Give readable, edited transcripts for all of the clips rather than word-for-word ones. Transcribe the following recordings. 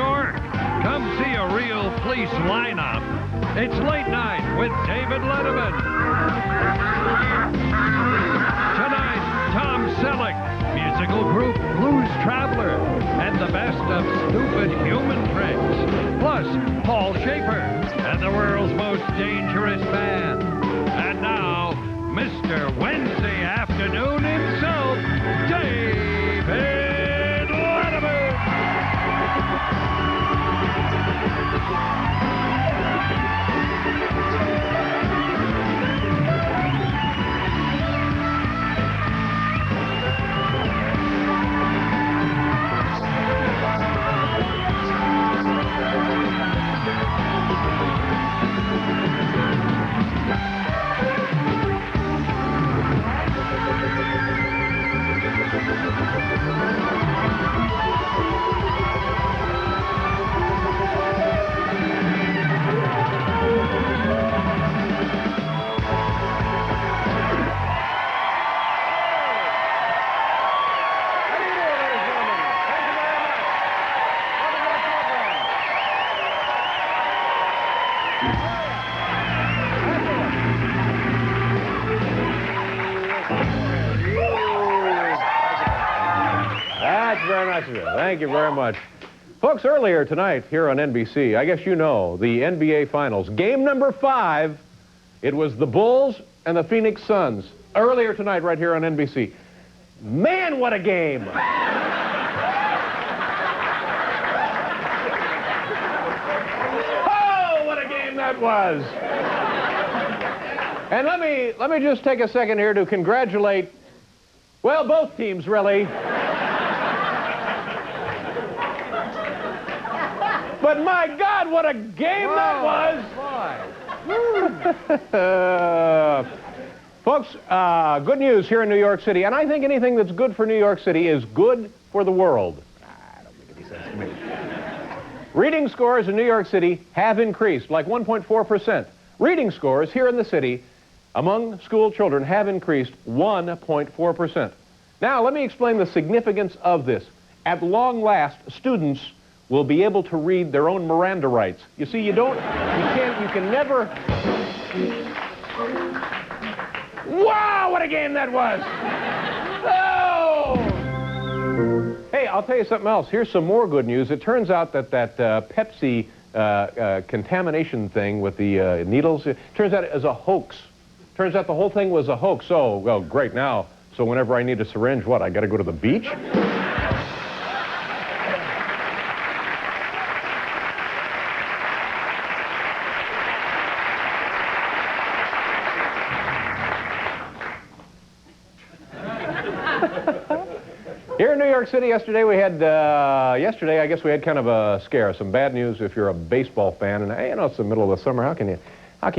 York. Come see a real police lineup. It's Late Night with David Letterman. Tonight, Tom Selleck, musical group Blues Traveler, and the best of stupid human tricks. Plus, Paul Schaefer and the world's most dangerous band. And now, Mr. Wednesday Afternoon himself, David Letterman. Thank you very much. Folks, earlier tonight here on NBC, I guess you know, the NBA Finals. Game number 5, it was the Bulls and the Phoenix Suns. Earlier tonight right here on NBC. Man, what a game! Oh, what a game that was! And let me just take a second here to congratulate, well, both teams, really. But my God, what a game that was! Folks, good news here in New York City, and I think anything that's good for New York City is good for the world. I don't make any sense to me. Reading scores in New York City have increased, like 1.4%. Reading scores here in the city among school children have increased 1.4%. Now, let me explain the significance of this. At long last, students will be able to read their own Miranda rights. You see, you can never... Wow, what a game that was! Oh! Hey, I'll tell you something else. Here's some more good news. It turns out that Pepsi contamination thing with the needles, it turns out it was a hoax. Turns out the whole thing was a hoax. So, well, great now. So whenever I need a syringe, what, I got to go to the beach? Here in New York City yesterday, we had, I guess we had kind of a scare, some bad news if you're a baseball fan. And, hey, you know, it's the middle of the summer. How can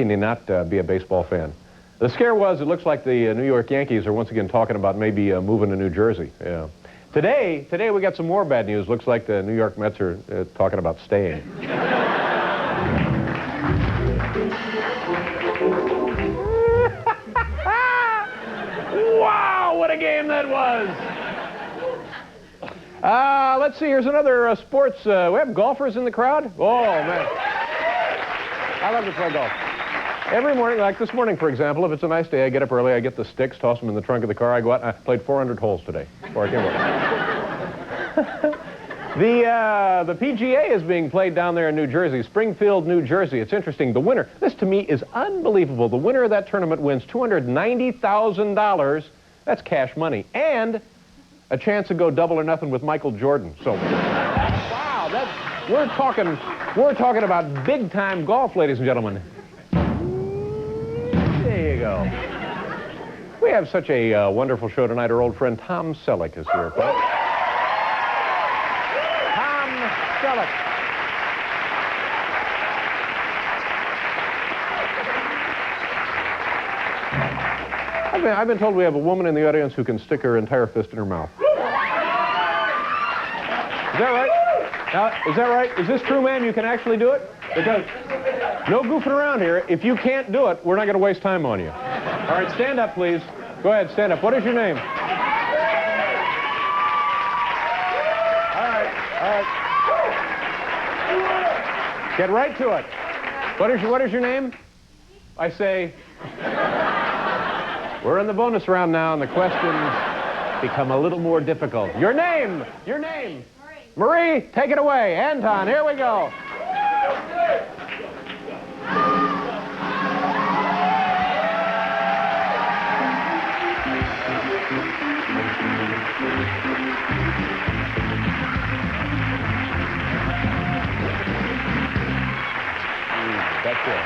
you not be a baseball fan? The scare was, it looks like the New York Yankees are once again talking about maybe moving to New Jersey. Yeah. Today we got some more bad news. Looks like the New York Mets are talking about staying. Wow, what a game that was! Let's see, here's another sports. We have golfers in the crowd? Oh, man. I love to play golf. Every morning, like this morning, for example, if it's a nice day, I get up early, I get the sticks, toss them in the trunk of the car, I go out, and I played 400 holes today before I came over. The PGA is being played down there in New Jersey, Springfield, New Jersey. It's interesting. The winner, this to me is unbelievable. The winner of that tournament wins $290,000. That's cash money. And a chance to go double or nothing with Michael Jordan. So, wow, we're talking about big-time golf, ladies and gentlemen. There you go. We have such a wonderful show tonight. Our old friend Tom Selleck is here, folks. Tom Selleck. I've been told we have a woman in the audience who can stick her entire fist in her mouth. Is that right? Now, is that right? Is this true, ma'am? You can actually do it? Because no goofing around here. If you can't do it, we're not going to waste time on you. All right, stand up, please. Go ahead, stand up. What is your name? All right, all right. Get right to it. What is your name? I say, we're in the bonus round now, and the questions become a little more difficult. Your name. Marie. Marie, take it away. Anton, here we go. That's it.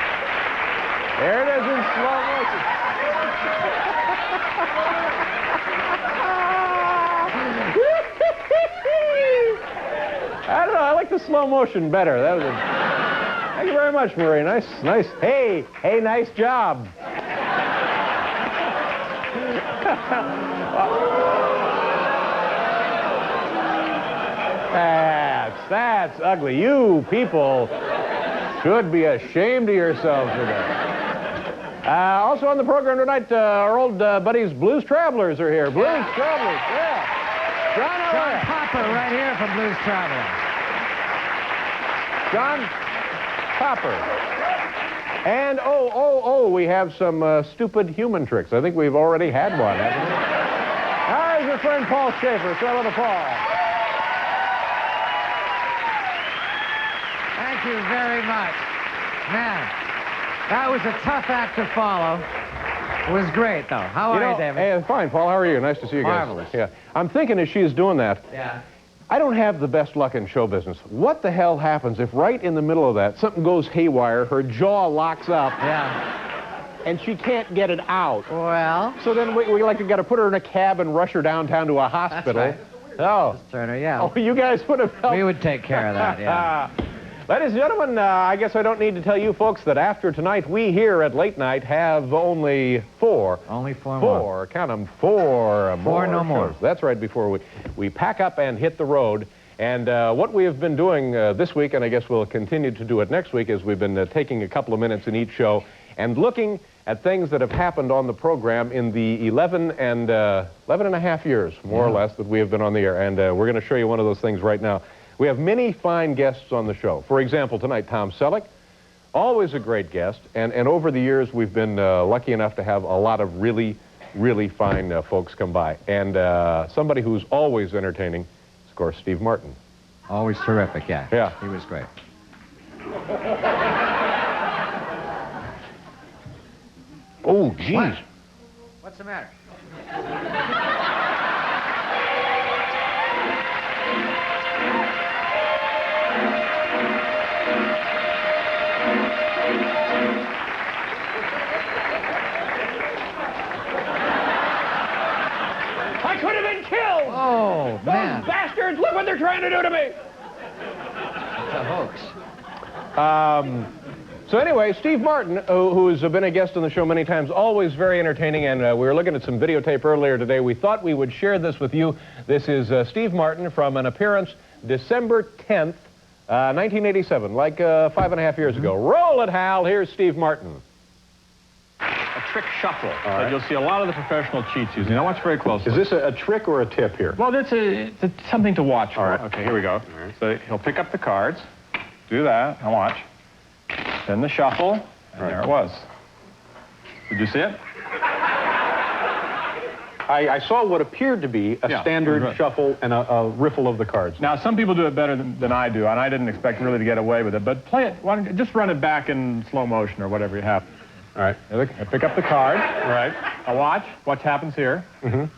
There it is in slow motion. I don't know. I like the slow motion better. That was a... Thank you very much, Marie. Nice. Hey, nice job. That's ugly. You people should be ashamed of yourselves for that. Also on the program tonight, our old buddies Blues Travelers are here. Blues Travelers, yeah. John Popper right here from Blues Travelers. John Popper. And, we have some stupid human tricks. I think we've already had one, haven't we? There's your friend Paul Schaefer. Say hello to Paul. Thank you very much. Man, that was a tough act to follow. It was great, though. How are you, David? Hey, fine, Paul. How are you? Nice to see you guys. Marvelous. Yeah. I'm thinking as she's doing that, I don't have the best luck in show business. What the hell happens if right in the middle of that, something goes haywire, her jaw locks up, and she can't get it out? Well... So then we like got to put her in a cab and rush her downtown to a hospital. That's right. Oh. Turner, yeah. Oh, you guys would have helped. We would take care of that, yeah. Ladies and gentlemen, I guess I don't need to tell you folks that after tonight, we here at Late Night have only four. Only four more. Four, count them, four more. No more. That's right, before we pack up and hit the road. And what we have been doing this week, and I guess we'll continue to do it next week, is we've been taking a couple of minutes in each show and looking at things that have happened on the program in the 11 and a half years, more or less, that we have been on the air. And we're going to show you one of those things right now. We have many fine guests on the show. For example, tonight, Tom Selleck, always a great guest. And over the years, we've been lucky enough to have a lot of really, really fine folks come by. And somebody who's always entertaining is, of course, Steve Martin. Always terrific, yeah. Yeah. He was great. Oh, geez. What's the matter? I could have been killed! Oh, man. Those bastards, look what they're trying to do to me! It's a hoax. So anyway, Steve Martin, who's been a guest on the show many times, always very entertaining, and we were looking at some videotape earlier today. We thought we would share this with you. This is Steve Martin from an appearance December 10th, 1987, like 5.5 years ago. Roll it, Hal. Here's Steve Martin. A trick shuffle that you'll see a lot of the professional cheats using. Now watch very closely. Is this a trick or a tip here? Well, it's something to watch for. All right. Okay, here we go. So he'll pick up the cards, do that, and watch. Then the shuffle, and there it was. Did you see it? I saw what appeared to be a standard shuffle and a riffle of the cards. Now, some people do it better than I do, and I didn't expect really to get away with it, but play it. Why don't you just run it back in slow motion or whatever you have. All right. I pick up the card. All right. I watch what happens here. Mm-hmm. And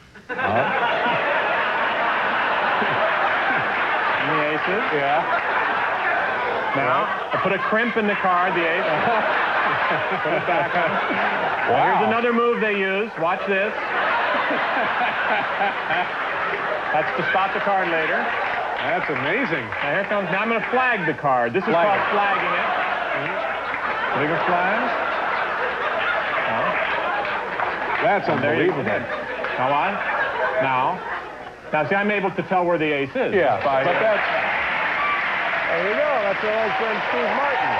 the aces. Yeah. Now, I put a crimp in the card, the ace. Put it back on. Wow. Here's another move they use. Watch this. That's to spot the card later. That's amazing. Now here comes, now I'm going to flag the card. This is called flagging it. Bigger flag. That's unbelievable. Now on. Now see, I'm able to tell where the ace is. Yeah, but that's... There you go. That's our old friend Steve Martin.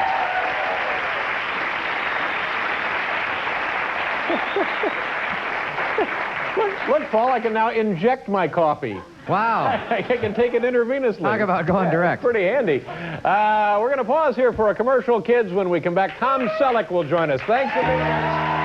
Look, Paul, I can now inject my coffee. Wow. I can take it intravenously. Talk about going direct. Pretty handy. We're going to pause here for a commercial, kids. When we come back, Tom Selleck will join us. Thanks for being with us.